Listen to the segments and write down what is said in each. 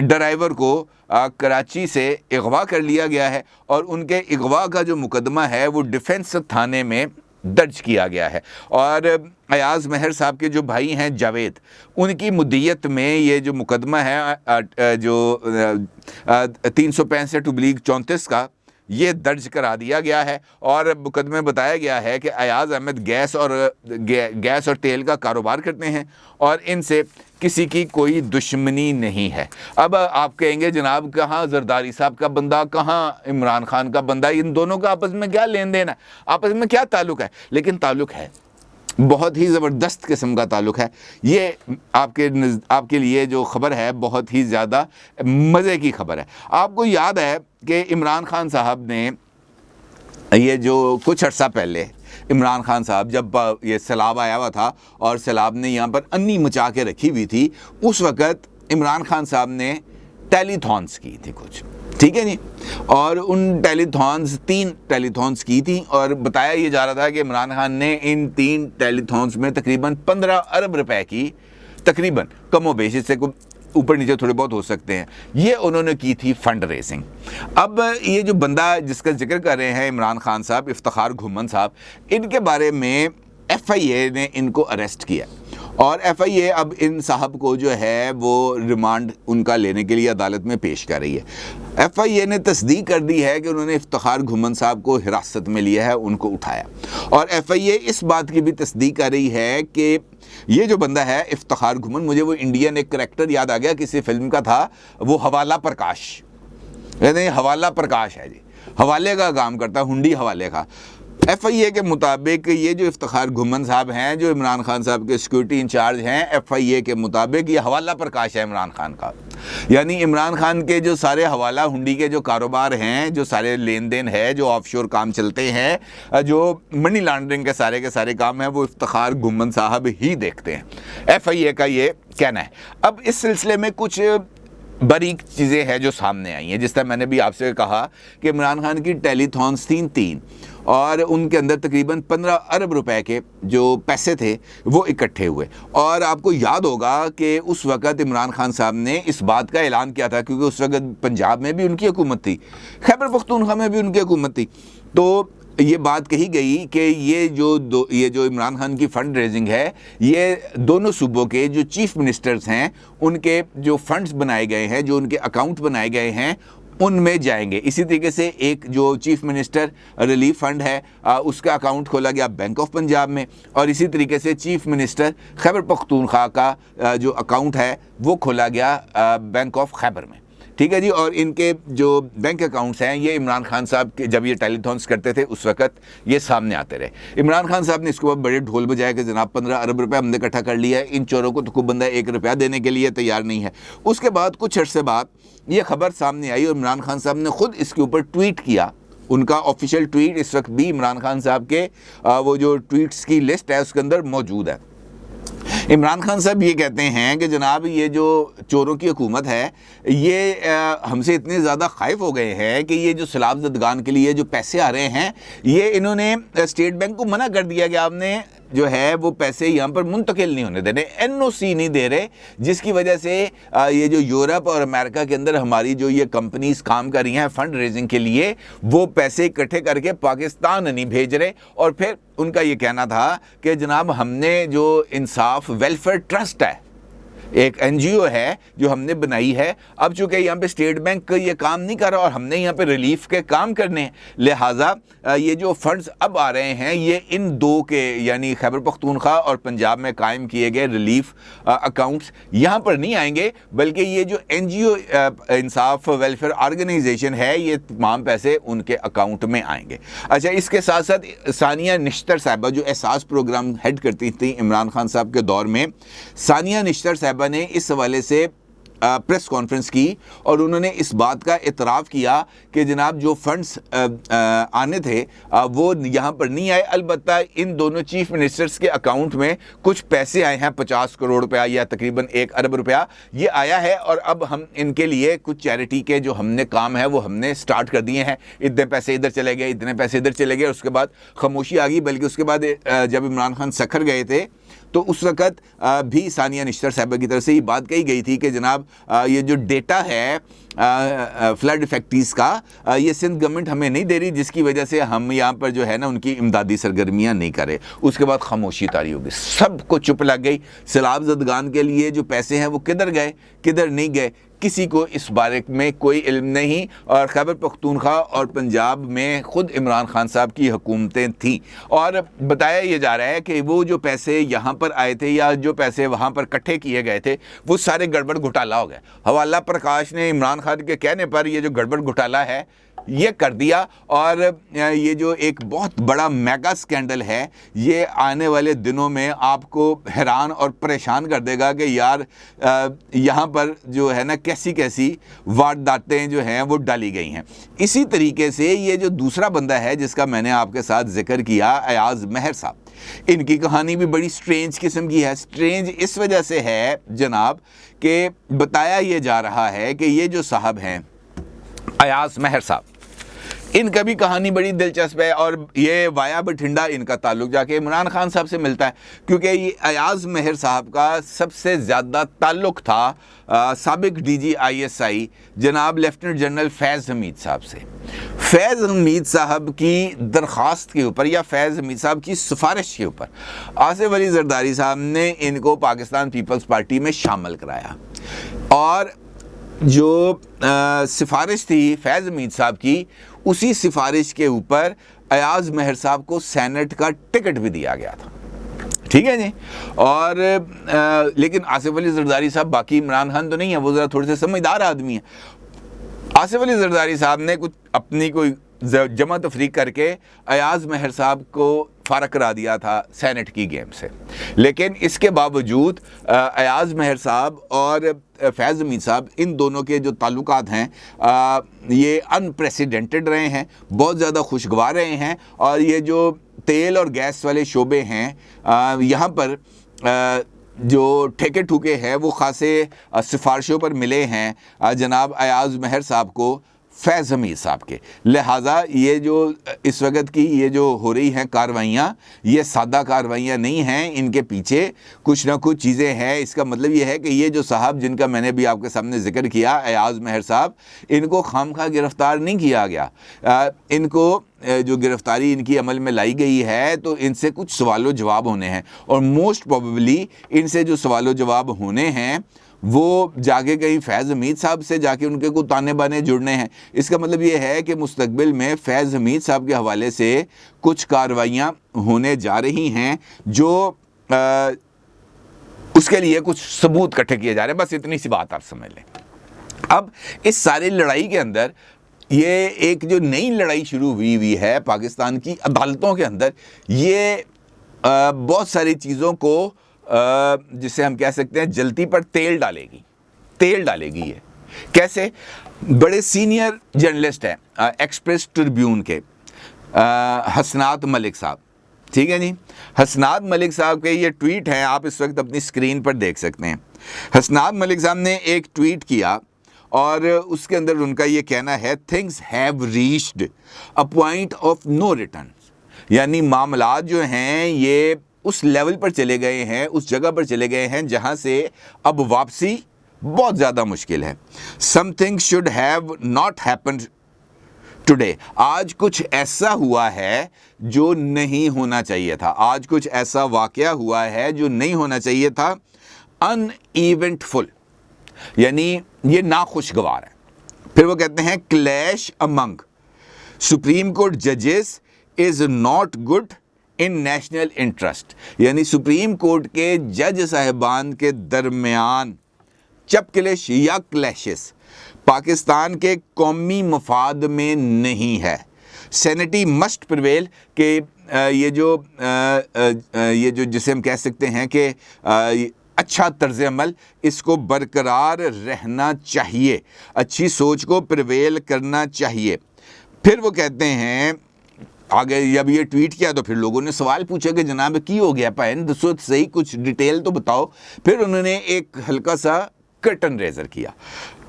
Driver کو کراچی سے اغوا کر لیا گیا ہے اور ان کے اغوا کا جو مقدمہ ہے وہ ڈیفنس تھانے میں درج کیا گیا ہے. اور ایاز مہر صاحب کے جو بھائی ہیں جاوید، ان کی مدیت میں یہ جو مقدمہ ہے جو 365/34 کا، یہ درج کرا دیا گیا ہے. اور مقدمے بتایا گیا ہے کہ ایاز احمد گیس اور تیل کا کاروبار کرتے ہیں اور ان سے کسی کی کوئی دشمنی نہیں ہے. اب آپ کہیں گے جناب کہاں زرداری صاحب کا بندہ، کہاں عمران خان کا بندہ، ان دونوں کا آپس میں کیا لین دین ہے، آپس میں کیا تعلق ہے؟ لیکن تعلق ہے، بہت ہی زبردست قسم کا تعلق ہے. یہ آپ کے لیے جو خبر ہے بہت ہی زیادہ مزے کی خبر ہے. آپ کو یاد ہے کہ عمران خان صاحب نے یہ جو کچھ عرصہ پہلے عمران خان صاحب جب یہ سیلاب آیا ہوا تھا اور سیلاب نے یہاں پر انی مچا کے رکھی ہوئی تھی، اس وقت عمران خان صاحب نے ٹیلی تھونس کی تھی کچھ، ٹھیک ہے جی. اور ان 3 ٹیلی تھونس کی تھی اور بتایا یہ جا رہا تھا کہ عمران خان نے ان 3 ٹیلی تھونس میں تقریباً 15 ارب روپے کی، تقریباً کم و بیش، اس سے اوپر نیچے تھوڑے بہت ہو سکتے ہیں، یہ انہوں نے کی تھی فنڈ ریزنگ. اب یہ جو بندہ جس کا ذکر کر رہے ہیں عمران خان صاحب، افتخار گھومن صاحب، ان کے بارے میں ایف آئی اے نے ان کو اریسٹ کیا اور ایف آئی اے اب ان صاحب کو جو ہے وہ ریمانڈ ان کا لینے کے لیے عدالت میں پیش کر رہی ہے. ایف آئی اے نے تصدیق کر دی ہے کہ انہوں نے افتخار گھومن صاحب کو حراست میں لیا ہے، ان کو اٹھایا. اور ایف آئی اے اس بات کی بھی تصدیق کر رہی ہے کہ یہ جو بندہ ہے افتخار گھومن، مجھے وہ انڈین ایک کریکٹر یاد آ گیا کسی فلم کا تھا، وہ حوالہ پرکاش، یعنی حوالہ پرکاش ہے جی، حوالے کا کام کرتا، ہنڈی حوالے کا. ایف آئی اے کے مطابق یہ جو افتخار گھومن صاحب ہیں جو عمران خان صاحب کے سیکورٹی انچارج ہیں، ایف آئی اے کے مطابق یہ حوالہ پرکاش ہے عمران خان کا. یعنی عمران خان کے جو سارے حوالہ ہنڈی کے جو کاروبار ہیں، جو سارے لین دین ہے، جو آف شور کام چلتے ہیں، جو منی لانڈرنگ کے سارے کام ہیں، وہ افتخار گھومن صاحب ہی دیکھتے ہیں. ایف آئی اے کا یہ کہنا ہے. اب اس سلسلے میں کچھ باریک چیزیں ہیں جو سامنے آئی ہیں. جس طرح میں نے بھی آپ سے کہا کہ عمران خان کی ٹیلی تھونس 3 اور ان کے اندر تقریباً 15 ارب روپے کے جو پیسے تھے وہ اکٹھے ہوئے. اور آپ کو یاد ہوگا کہ اس وقت عمران خان صاحب نے اس بات کا اعلان کیا تھا، کیونکہ اس وقت پنجاب میں بھی ان کی حکومت تھی، خیبر پختونخوا میں بھی ان کی حکومت تھی، تو یہ بات کہی گئی کہ یہ جو عمران خان کی فنڈ ریزنگ ہے، یہ دونوں صوبوں کے جو چیف منسٹرز ہیں ان کے جو فنڈز بنائے گئے ہیں، جو ان کے اکاؤنٹ بنائے گئے ہیں، ان میں جائیں گے. اسی طریقے سے ایک جو چیف منسٹر ریلیف فنڈ ہے اس کا اکاؤنٹ کھولا گیا بینک آف پنجاب میں، اور اسی طریقے سے چیف منسٹر خیبر پختونخوا کا جو اکاؤنٹ ہے وہ کھولا گیا بینک آف خیبر میں، ٹھیک ہے جی. اور ان کے جو بینک اکاؤنٹس ہیں یہ عمران خان صاحب کے جب یہ ٹیلی تھونس کرتے تھے اس وقت یہ سامنے آتے رہے. عمران خان صاحب نے اس کو بڑے ڈھول بجائے کہ جناب 15 ارب روپے ہم نے اکٹھا کر لیا ہے، ان چوروں کو تو کوئی بندہ 1 روپیہ دینے کے لیے تیار نہیں ہے. اس کے بعد کچھ عرصے بعد یہ خبر سامنے آئی اور عمران خان صاحب نے خود اس کے اوپر ٹویٹ کیا. ان کا آفیشیل ٹویٹ اس وقت بھی عمران خان صاحب کے وہ جو ٹویٹس کی لسٹ ہے اس کے اندر موجود ہے. عمران خان صاحب یہ کہتے ہیں کہ جناب یہ جو چوروں کی حکومت ہے یہ ہم سے اتنے زیادہ خائف ہو گئے ہیں کہ یہ جو سیلاب زدگان کے لیے جو پیسے آ رہے ہیں یہ انہوں نے اسٹیٹ بینک کو منع کر دیا کہ آپ نے جو ہے وہ پیسے یہاں پر منتقل نہیں ہونے دینے، این او سی نہیں دے رہے، جس کی وجہ سے یہ جو یورپ اور امریکہ کے اندر ہماری جو یہ کمپنیز کام کر رہی ہیں فنڈ ریزنگ کے لیے، وہ پیسے اکٹھے کر کے پاکستان نہیں بھیج رہے. اور پھر ان کا یہ کہنا تھا کہ جناب ہم نے جو انصاف ویلفیئر ٹرسٹ ہے، ایک این جی او ہے جو ہم نے بنائی ہے، اب چونکہ یہاں پہ اسٹیٹ بینک یہ کام نہیں کر رہا اور ہم نے یہاں پہ ریلیف کے کام کرنے ہیں، لہٰذا یہ جو فنڈز اب آ رہے ہیں یہ ان دو کے یعنی خیبر پختونخوا اور پنجاب میں قائم کیے گئے ریلیف اکاؤنٹس یہاں پر نہیں آئیں گے، بلکہ یہ جو این جی او انصاف ویلفیئر آرگنائزیشن ہے یہ تمام پیسے ان کے اکاؤنٹ میں آئیں گے. اچھا، اس کے ساتھ ساتھ ثانیہ نشتر صاحبہ جو احساس پروگرام ہیڈ کرتی تھیں عمران خان صاحب کے دور میں، ثانیہ نشتر صاحبہ نے اس حوالے سے پریس کانفرنس کی اور انہوں نے اس بات کا اعتراف کیا کہ جناب جو فنڈز آنے تھے وہ یہاں پر نہیں آئے، البتہ ان دونوں چیف منسٹرز کے اکاؤنٹ میں کچھ پیسے آئے ہیں، 50 کروڑ روپیہ یا تقریباً 1 ارب روپیہ یہ آیا ہے، اور اب ہم ان کے لیے کچھ چیریٹی کے جو ہم نے کام ہے وہ ہم نے سٹارٹ کر دیے ہیں. اتنے پیسے ادھر چلے گئے، اتنے پیسے ادھر چلے گئے، اس کے بعد خاموشی آ گئی. بلکہ اس کے بعد جب عمران خان سکھر گئے تھے تو اس وقت بھی ثانیہ نشتر صاحبہ کی طرف سے یہ بات کہی گئی تھی کہ جناب یہ جو ڈیٹا ہے فلڈ افیکٹیز کا یہ سندھ گورنمنٹ ہمیں نہیں دے رہی، جس کی وجہ سے ہم یہاں پر جو ہے نا ان کی امدادی سرگرمیاں نہیں کرے۔ اس کے بعد خاموشی طاری ہو گئی، سب کو چپ لگ گئی۔ سیلاب زدگان کے لیے جو پیسے ہیں وہ کدھر گئے، کدھر نہیں گئے، کسی کو اس بارے میں کوئی علم نہیں۔ اور خیبر پختونخوا اور پنجاب میں خود عمران خان صاحب کی حکومتیں تھیں، اور بتایا یہ جا رہا ہے کہ وہ جو پیسے یہاں پر آئے تھے یا جو پیسے وہاں پر اکٹھے کیے گئے تھے وہ سارے گڑبڑ گھوٹالہ ہو گئے۔ حوالہ پرکاش نے عمران خان کے کہنے پر یہ جو گڑبڑ گھوٹالہ ہے یہ کر دیا، اور یہ جو ایک بہت بڑا میگا سکینڈل ہے یہ آنے والے دنوں میں آپ کو حیران اور پریشان کر دے گا کہ یار یہاں پر جو ہے نا کیسی کیسی وارداتیں جو ہیں وہ ڈالی گئی ہیں۔ اسی طریقے سے یہ جو دوسرا بندہ ہے جس کا میں نے آپ کے ساتھ ذکر کیا، ایاز مہر صاحب، ان کی کہانی بھی بڑی سٹرینج قسم کی ہے۔ سٹرینج اس وجہ سے ہے جناب کہ بتایا یہ جا رہا ہے کہ یہ جو صاحب ہیں ایاز مہر صاحب، ان کا بھی کہانی بڑی دلچسپ ہے، اور یہ وایا بٹھنڈا ان کا تعلق جا کے عمران خان صاحب سے ملتا ہے، کیونکہ یہ ایاز مہر صاحب کا سب سے زیادہ تعلق تھا سابق D G I S I جناب لیفٹیننٹ جنرل فیض حمید صاحب سے۔ فیض حمید صاحب کی درخواست کے اوپر یا فیض حمید صاحب کی سفارش کے اوپر آصف علی زرداری صاحب نے ان کو پاکستان پیپلز پارٹی میں شامل کرایا، اور جو سفارش تھی فیض حمید صاحب کی، اسی سفارش کے اوپر ایاز مہر صاحب کو سینٹ کا ٹکٹ بھی دیا گیا تھا، ٹھیک ہے جی۔ اور لیکن آصف علی زرداری صاحب باقی عمران خان تو نہیں ہے، وہ ذرا تھوڑے سے سمجھدار آدمی ہیں۔ آصف علی زرداری صاحب نے کچھ اپنی کوئی جمع تفریق کر کے ایاز مہر صاحب کو فارغ کرا دیا تھا سینٹ کی گیم سے، لیکن اس کے باوجود ایاز مہر صاحب اور فیض حمید صاحب ان دونوں کے جو تعلقات ہیں یہ انپریسیڈنٹڈ رہے ہیں، بہت زیادہ خوشگوار رہے ہیں، اور یہ جو تیل اور گیس والے شعبے ہیں یہاں پر جو ٹھیکے ٹھوکے ہیں وہ خاصے سفارشوں پر ملے ہیں جناب ایاز مہر صاحب کو فیض حمید صاحب کے، لہٰذا یہ جو اس وقت کی یہ جو ہو رہی ہیں کارروائیاں یہ سادہ کارروائیاں نہیں ہیں، ان کے پیچھے کچھ نہ کچھ چیزیں ہیں۔ اس کا مطلب یہ ہے کہ یہ جو صاحب جن کا میں نے بھی آپ کے سامنے ذکر کیا ایاز مہر صاحب، ان کو خامخواہ گرفتار نہیں کیا گیا، ان کو جو گرفتاری ان کی عمل میں لائی گئی ہے تو ان سے کچھ سوال و جواب ہونے ہیں، اور موسٹ پروبیبلی ان سے جو سوال و جواب ہونے ہیں وہ جا کے کہیں فیض حمید صاحب سے جا کے ان کے کو تانے بانے جڑنے ہیں۔ اس کا مطلب یہ ہے کہ مستقبل میں فیض حمید صاحب کے حوالے سے کچھ کارروائیاں ہونے جا رہی ہیں جو اس کے لیے کچھ ثبوت اکٹھے کیے جا رہے ہیں، بس اتنی سی بات آپ سمجھ لیں۔ اب اس ساری لڑائی کے اندر یہ ایک جو نئی لڑائی شروع ہوئی ہے پاکستان کی عدالتوں کے اندر، یہ بہت ساری چیزوں کو جسے ہم کہہ سکتے ہیں جلتی پر تیل ڈالے گی یہ کیسے؟ بڑے سینئر جرنلسٹ ہیں ایکسپریس ٹربیون کے حسنات ملک صاحب، ٹھیک ہے جی۔ حسنات ملک صاحب کے یہ ٹویٹ ہیں، آپ اس وقت اپنی سکرین پر دیکھ سکتے ہیں۔ حسنات ملک صاحب نے ایک ٹویٹ کیا اور اس کے اندر ان کا یہ کہنا ہے things have reached a point of no return، یعنی معاملات جو ہیں یہ اس لیول پر چلے گئے ہیں، اس جگہ پر چلے گئے ہیں جہاں سے اب واپسی بہت زیادہ مشکل ہے۔ something should have not happened today، آج کچھ ایسا ہوا ہے جو نہیں ہونا چاہیے تھا، آج کچھ ایسا واقعہ ہوا ہے جو نہیں ہونا چاہیے تھا۔ uneventful یعنی یہ ناخوشگوار ہے۔ پھر وہ کہتے ہیں کلیش امنگ سپریم کورٹ ججز is not good in national interest, یعنی سپریم کورٹ کے جج صاحبان کے درمیان چپ کلش یا کلیشز پاکستان کے قومی مفاد میں نہیں ہے۔ سینٹی مسٹ پریویل کہ یہ جو جسے ہم کہہ سکتے ہیں کہ اچھا طرز عمل اس کو برقرار رہنا چاہیے، اچھی سوچ کو پریویل کرنا چاہیے۔ پھر وہ کہتے ہیں آگے جب یہ ٹویٹ کیا تو پھر لوگوں نے سوال پوچھا کہ جناب کی ہو گیا پہن دسو صحیح کچھ ڈیٹیل تو بتاؤ۔ پھر انہوں نے ایک ہلکا سا کرٹن ریزر کیا۔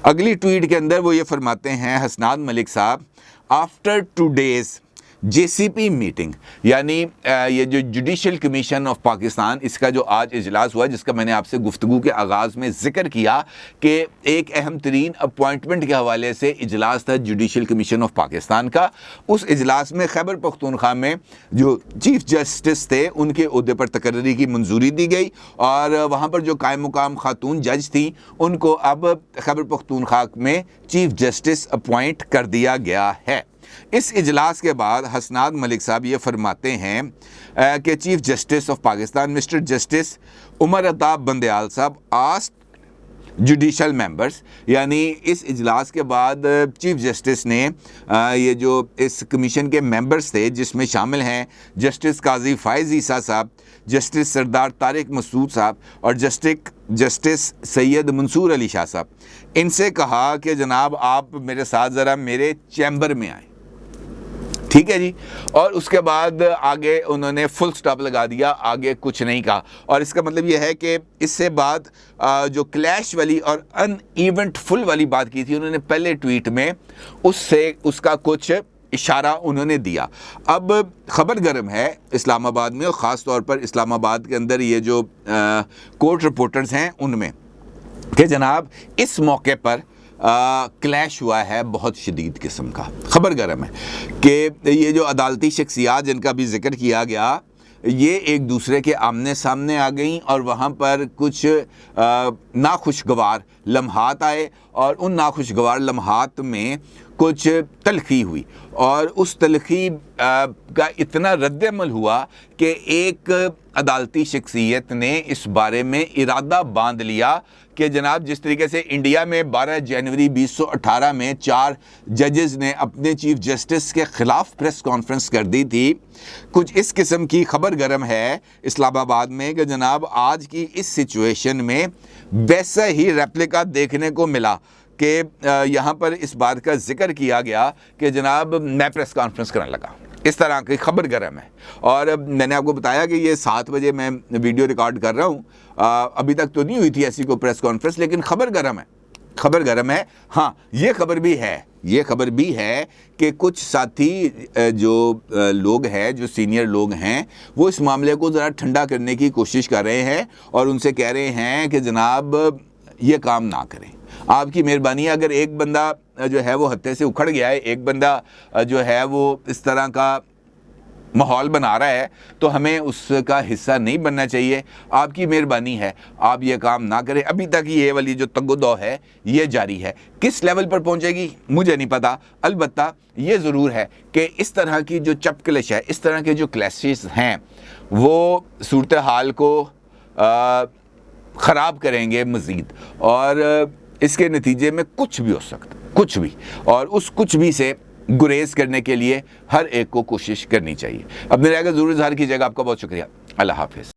اگلی ٹویٹ کے اندر وہ یہ فرماتے ہیں حسنات ملک صاحب، آفٹر 2 days JCP میٹنگ یعنی یہ جو جوڈیشل کمیشن آف پاکستان، اس کا جو آج اجلاس ہوا، جس کا میں نے آپ سے گفتگو کے آغاز میں ذکر کیا کہ ایک اہم ترین اپوائنٹمنٹ کے حوالے سے اجلاس تھا جوڈیشل کمیشن آف پاکستان کا۔ اس اجلاس میں خیبر پختونخوا میں جو چیف جسٹس تھے ان کے عہدے پر تقرری کی منظوری دی گئی، اور وہاں پر جو قائم مقام خاتون جج تھیں ان کو اب خیبر پختونخوا میں چیف جسٹس اپوائنٹ کر دیا گیا ہے۔ اس اجلاس کے بعد حسنات ملک صاحب یہ فرماتے ہیں کہ chief justice of Pakistan mister justice Umar Ata Bandial صاحب آسکڈ جوڈیشل ممبرز، یعنی اس اجلاس کے بعد چیف جسٹس نے یہ جو اس کمیشن کے ممبرز تھے جس میں شامل ہیں جسٹس قاضی فائز عیسیٰ صاحب، جسٹس سردار طارق مسعود صاحب اور جسٹس سید منصور علی شاہ صاحب، ان سے کہا کہ جناب آپ میرے ساتھ ذرا میرے چیمبر میں آئیں، ٹھیک ہے جی۔ اور اس کے بعد آگے انہوں نے فل سٹاپ لگا دیا، آگے کچھ نہیں کہا۔ اور اس کا مطلب یہ ہے کہ اس سے بعد جو کلیش والی اور ان ایونٹ فل والی بات کی تھی انہوں نے پہلے ٹویٹ میں اس کا کچھ اشارہ انہوں نے دیا۔ اب خبر گرم ہے اسلام آباد میں، اور خاص طور پر اسلام آباد کے اندر یہ جو کورٹ رپورٹرز ہیں ان میں، کہ جناب اس موقع پر کلیش ہوا ہے بہت شدید قسم کا۔ خبر گرم ہے کہ یہ جو عدالتی شخصیات جن کا بھی ذکر کیا گیا، یہ ایک دوسرے کے آمنے سامنے آ گئیں، اور وہاں پر کچھ ناخوشگوار لمحات آئے، اور ان ناخوشگوار لمحات میں کچھ تلخی ہوئی، اور اس تلخی کا اتنا رد عمل ہوا کہ ایک عدالتی شخصیت نے اس بارے میں ارادہ باندھ لیا کہ جناب جس طریقے سے انڈیا میں 12 جنوری 2018 میں 4 ججز نے اپنے چیف جسٹس کے خلاف پریس کانفرنس کر دی تھی، کچھ اس قسم کی خبر گرم ہے اسلام آباد میں کہ جناب آج کی اس سچویشن میں ویسا ہی ریپلیکا دیکھنے کو ملا کہ یہاں پر اس بات کا ذکر کیا گیا کہ جناب میں پریس کانفرنس کرنے لگا، اس طرح کی خبر گرم ہے۔ اور میں نے آپ کو بتایا کہ یہ 7 بجے میں ویڈیو ریکارڈ کر رہا ہوں، ابھی تک تو نہیں ہوئی تھی ایسی کوئی پریس کانفرنس، لیکن خبر گرم ہے۔ ہاں یہ خبر بھی ہے کہ کچھ ساتھی جو لوگ ہیں، جو سینئر لوگ ہیں، وہ اس معاملے کو ذرا ٹھنڈا کرنے کی کوشش کر رہے ہیں، اور ان سے کہہ رہے ہیں کہ جناب یہ کام نہ کریں، آپ کی مہربانی ہے، اگر ایک بندہ جو ہے وہ ہتھے سے اکھڑ گیا ہے، ایک بندہ جو ہے وہ اس طرح کا ماحول بنا رہا ہے، تو ہمیں اس کا حصہ نہیں بننا چاہیے، آپ کی مہربانی ہے آپ یہ کام نہ کریں۔ ابھی تک یہ والی جو تگ و دو ہے یہ جاری ہے، کس لیول پر پہنچے گی مجھے نہیں پتا، البتہ یہ ضرور ہے کہ اس طرح کی جو چپکلش ہے، اس طرح کے جو کلیشز ہیں، وہ صورتحال کو خراب کریں گے مزید، اور اس کے نتیجے میں کچھ بھی ہو سکتا، کچھ بھی، اور اس کچھ بھی سے گریز کرنے کے لیے ہر ایک کو کوشش کرنی چاہیے۔ اپنے رائے کا ضرور اظہار کیجیے گا۔ آپ کا بہت شکریہ، اللہ حافظ۔